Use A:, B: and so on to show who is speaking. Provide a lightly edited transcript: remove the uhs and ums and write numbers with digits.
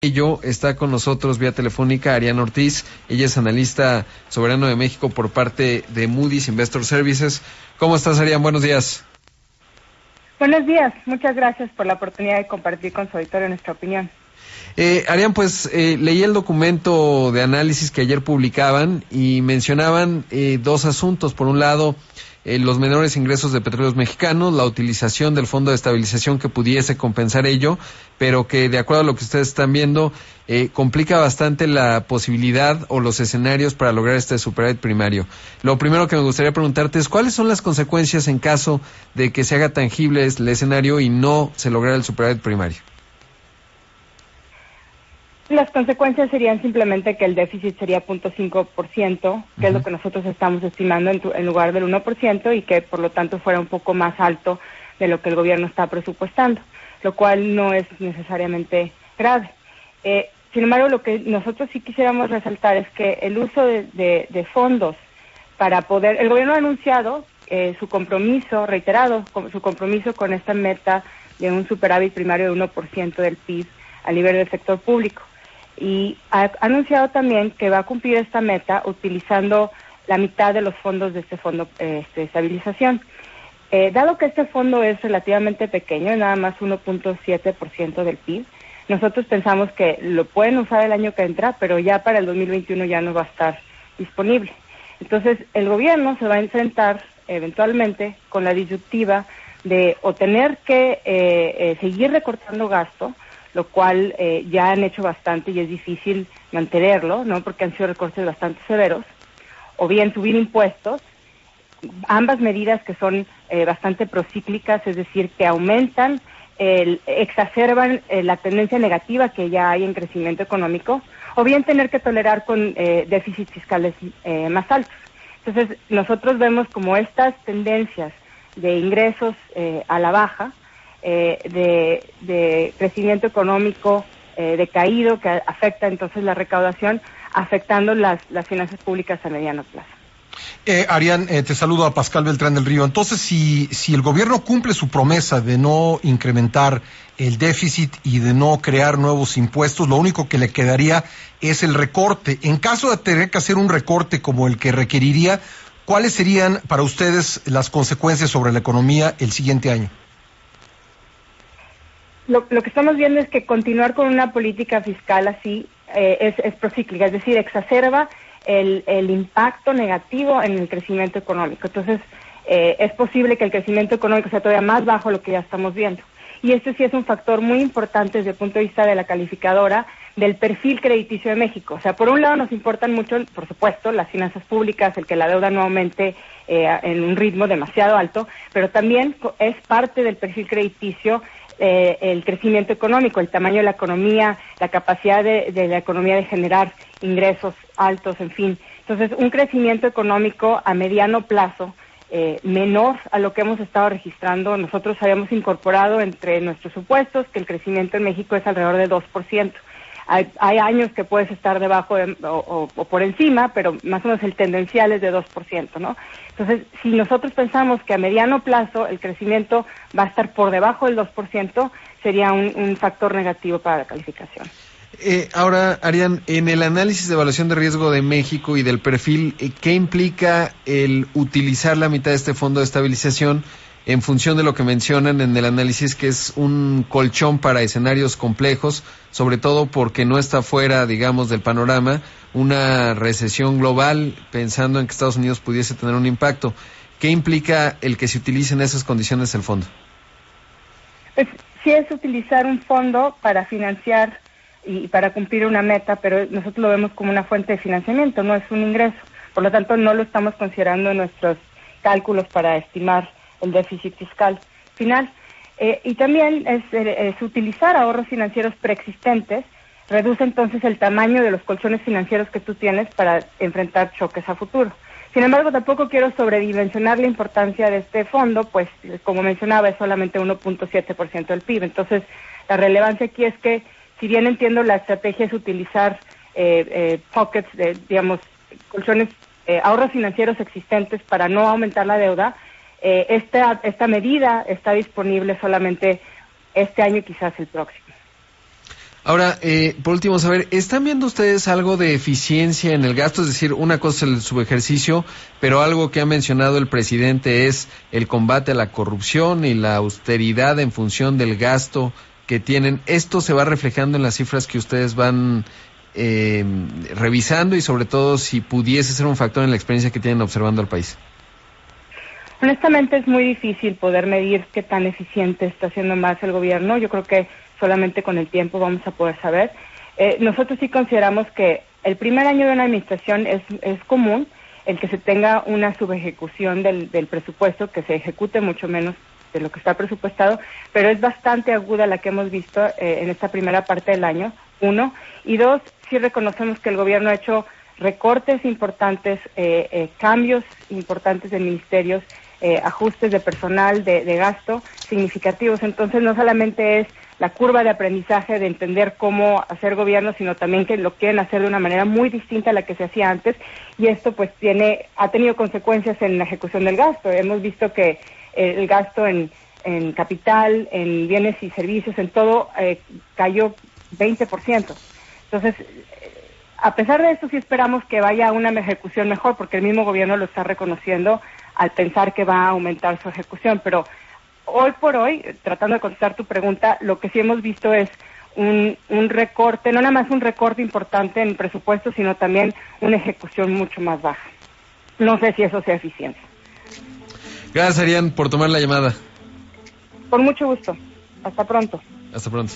A: Ello está con nosotros vía telefónica Ariana Ortiz. Ella es analista soberano de México por parte de Moody's Investor Services. ¿Cómo estás, Ariana? Buenos días.
B: Buenos días. Muchas gracias por la oportunidad de compartir con su auditorio nuestra opinión.
A: Ariana, pues leí el documento de análisis que ayer publicaban y mencionaban dos asuntos. Por un lado, los menores ingresos de petróleos mexicanos, la utilización del Fondo de Estabilización que pudiese compensar ello, pero que de acuerdo a lo que ustedes están viendo, complica bastante la posibilidad o los escenarios para lograr este superávit primario. Lo primero que me gustaría preguntarte es ¿cuáles son las consecuencias en caso de que se haga tangible el escenario y no se lograra el superávit primario?
B: Las consecuencias serían simplemente que el déficit sería 0.5%, que es lo que nosotros estamos estimando en lugar del 1%, y que por lo tanto fuera un poco más alto de lo que el gobierno está presupuestando, lo cual no es necesariamente grave. Sin embargo, lo que nosotros sí quisiéramos resaltar es que el uso de fondos para poder... El gobierno ha anunciado su compromiso, reiterado, su compromiso con esta meta de un superávit primario de 1% del PIB a nivel del sector público. Y ha anunciado también que va a cumplir esta meta utilizando la mitad de los fondos de este fondo de estabilización. Dado que este fondo es relativamente pequeño, nada más 1.7% del PIB, nosotros pensamos que lo pueden usar el año que entra, pero ya para el 2021 ya no va a estar disponible. Entonces, el gobierno se va a enfrentar eventualmente con la disyuntiva de o tener que seguir recortando gasto, lo cual ya han hecho bastante y es difícil mantenerlo, ¿no? Porque han sido recortes bastante severos, o bien subir impuestos, ambas medidas que son bastante procíclicas, es decir, que aumentan, exacerban la tendencia negativa que ya hay en crecimiento económico, o bien tener que tolerar con déficits fiscales más altos. Entonces, nosotros vemos como estas tendencias de ingresos a la baja, de crecimiento económico decaído que afecta entonces la recaudación, afectando las finanzas públicas a mediano plazo.
C: Ariana, te saludo a Pascal Beltrán del Río. Entonces, si el gobierno cumple su promesa de no incrementar el déficit y de no crear nuevos impuestos, lo único que le quedaría es el recorte. En caso de tener que hacer un recorte como el que requeriría, ¿cuáles serían para ustedes las consecuencias sobre la economía el siguiente año?
B: Lo que estamos viendo es que continuar con una política fiscal así es procíclica, es decir, exacerba el impacto negativo en el crecimiento económico. Entonces, es posible que el crecimiento económico sea todavía más bajo de lo que ya estamos viendo. Y este sí es un factor muy importante desde el punto de vista de la calificadora del perfil crediticio de México. O sea, por un lado nos importan mucho, por supuesto, las finanzas públicas, el que la deuda no aumente en un ritmo demasiado alto, pero también es parte del perfil crediticio el crecimiento económico, el tamaño de la economía, la capacidad de la economía de generar ingresos altos, en fin. Entonces, un crecimiento económico a mediano plazo menor a lo que hemos estado registrando. Nosotros habíamos incorporado entre nuestros supuestos que el crecimiento en México es alrededor de 2%. Hay años que puedes estar debajo o por encima, pero más o menos el tendencial es de 2%, ¿no? Entonces, si nosotros pensamos que a mediano plazo el crecimiento va a estar por debajo del 2%, sería un factor negativo para la calificación.
A: Ahora, Ariana, en el análisis de evaluación de riesgo de México y del perfil, ¿qué implica el utilizar la mitad de este fondo de estabilización en función de lo que mencionan en el análisis, que es un colchón para escenarios complejos, sobre todo porque no está fuera, digamos, del panorama una recesión global, pensando en que Estados Unidos pudiese tener un impacto? ¿Qué implica el que se utilice en esas condiciones el fondo?
B: Pues sí, es utilizar un fondo para financiar y para cumplir una meta, pero nosotros lo vemos como una fuente de financiamiento, no es un ingreso. Por lo tanto, no lo estamos considerando en nuestros cálculos para estimar el déficit fiscal final. Y también es utilizar ahorros financieros preexistentes, reduce entonces el tamaño de los colchones financieros que tú tienes para enfrentar choques a futuro. Sin embargo, tampoco quiero sobredimensionar la importancia de este fondo, pues como mencionaba, es solamente 1.7% del PIB. Entonces, la relevancia aquí es que, si bien entiendo la estrategia es utilizar pockets, digamos, colchones, ahorros financieros existentes para no aumentar la deuda, esta medida está disponible solamente este año y quizás el próximo.
A: Ahora, por último, saber, ¿están viendo ustedes algo de eficiencia en el gasto? Es decir, una cosa es el subejercicio, pero algo que ha mencionado el presidente es el combate a la corrupción y la austeridad en función del gasto que tienen. ¿Esto se va reflejando en las cifras que ustedes van revisando y sobre todo si pudiese ser un factor en la experiencia que tienen observando al país?
B: Honestamente es muy difícil poder medir qué tan eficiente está haciendo más el gobierno. Yo creo que solamente con el tiempo vamos a poder saber. Nosotros sí consideramos que el primer año de una administración es común el que se tenga una subejecución del presupuesto, que se ejecute mucho menos de lo que está presupuestado, pero es bastante aguda la que hemos visto en esta primera parte del año, uno. Y dos, sí reconocemos que el gobierno ha hecho recortes importantes, cambios importantes en ministerios, ajustes de personal, de gasto significativos. Entonces no solamente es la curva de aprendizaje de entender cómo hacer gobierno, sino también que lo quieren hacer de una manera muy distinta a la que se hacía antes, y esto pues ha tenido consecuencias en la ejecución del gasto. Hemos visto que el gasto en capital, en bienes y servicios, en todo, cayó 20%. Entonces, a pesar de esto, sí esperamos que vaya a una ejecución mejor, porque el mismo gobierno lo está reconociendo al pensar que va a aumentar su ejecución. Pero hoy por hoy, tratando de contestar tu pregunta, lo que sí hemos visto es un recorte, no nada más un recorte importante en presupuesto, sino también una ejecución mucho más baja. No sé si eso sea eficiente.
A: Gracias, Arián, por tomar la llamada.
B: Con mucho gusto. Hasta pronto.
A: Hasta pronto.